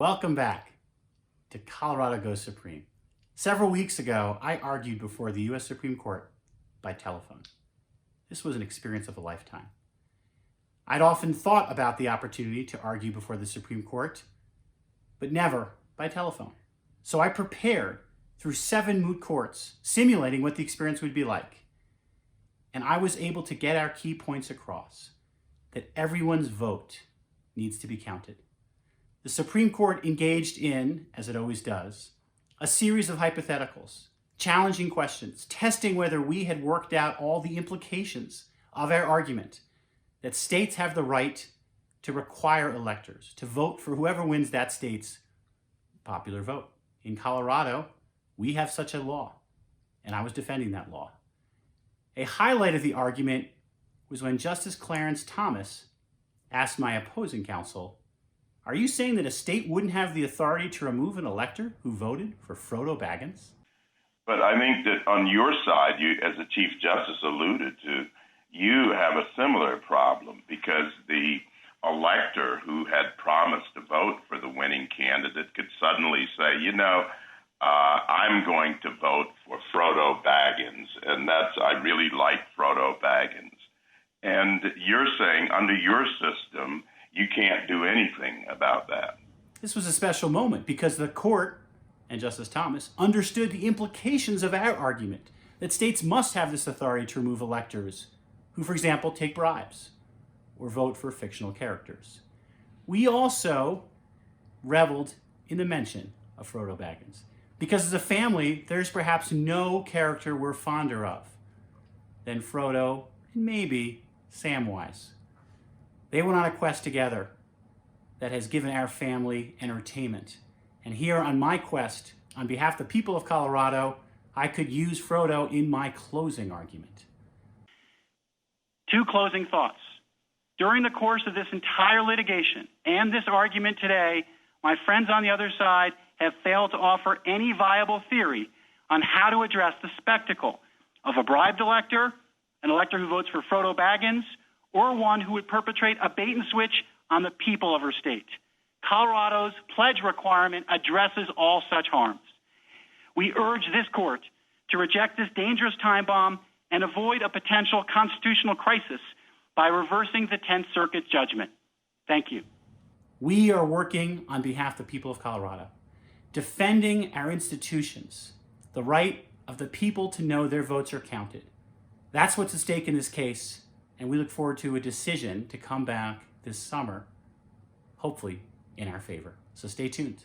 Welcome back to Colorado Goes Supreme. Several weeks ago, I argued before the U.S. Supreme Court by telephone. This was an experience of a lifetime. I'd often thought about the opportunity to argue before the Supreme Court, but never by telephone. So I prepared through 7 moot courts, simulating what the experience would be like. And I was able to get our key points across, that everyone's vote needs to be counted. The Supreme Court engaged in, as it always does, a series of hypotheticals, challenging questions, testing whether we had worked out all the implications of our argument that states have the right to require electors to vote for whoever wins that state's popular vote. In Colorado, we have such a law, and I was defending that law. A highlight of the argument was when Justice Clarence Thomas asked my opposing counsel, "Are you saying that a state wouldn't have the authority to remove an elector who voted for Frodo Baggins?" But I think that on your side, you, as the Chief Justice alluded to, you have a similar problem because the elector who had promised to vote for the winning candidate could suddenly say, I'm going to vote for Frodo Baggins, and I really like Frodo Baggins. And you're saying under your system, you can't do anything about that. This was a special moment because the court and Justice Thomas understood the implications of our argument that states must have this authority to remove electors who, for example, take bribes or vote for fictional characters. We also reveled in the mention of Frodo Baggins because as a family, there's perhaps no character we're fonder of than Frodo and maybe Samwise. They went on a quest together that has given our family entertainment. And here on my quest, on behalf of the people of Colorado, I could use Frodo in my closing argument. 2 closing thoughts. During the course of this entire litigation and this argument today, my friends on the other side have failed to offer any viable theory on how to address the spectacle of a bribed elector, an elector who votes for Frodo Baggins, or one who would perpetrate a bait and switch on the people of her state. Colorado's pledge requirement addresses all such harms. We urge this court to reject this dangerous time bomb and avoid a potential constitutional crisis by reversing the 10th Circuit judgment. Thank you. We are working on behalf of the people of Colorado, defending our institutions, the right of the people to know their votes are counted. That's what's at stake in this case. And we look forward to a decision to come back this summer, hopefully in our favor. So stay tuned.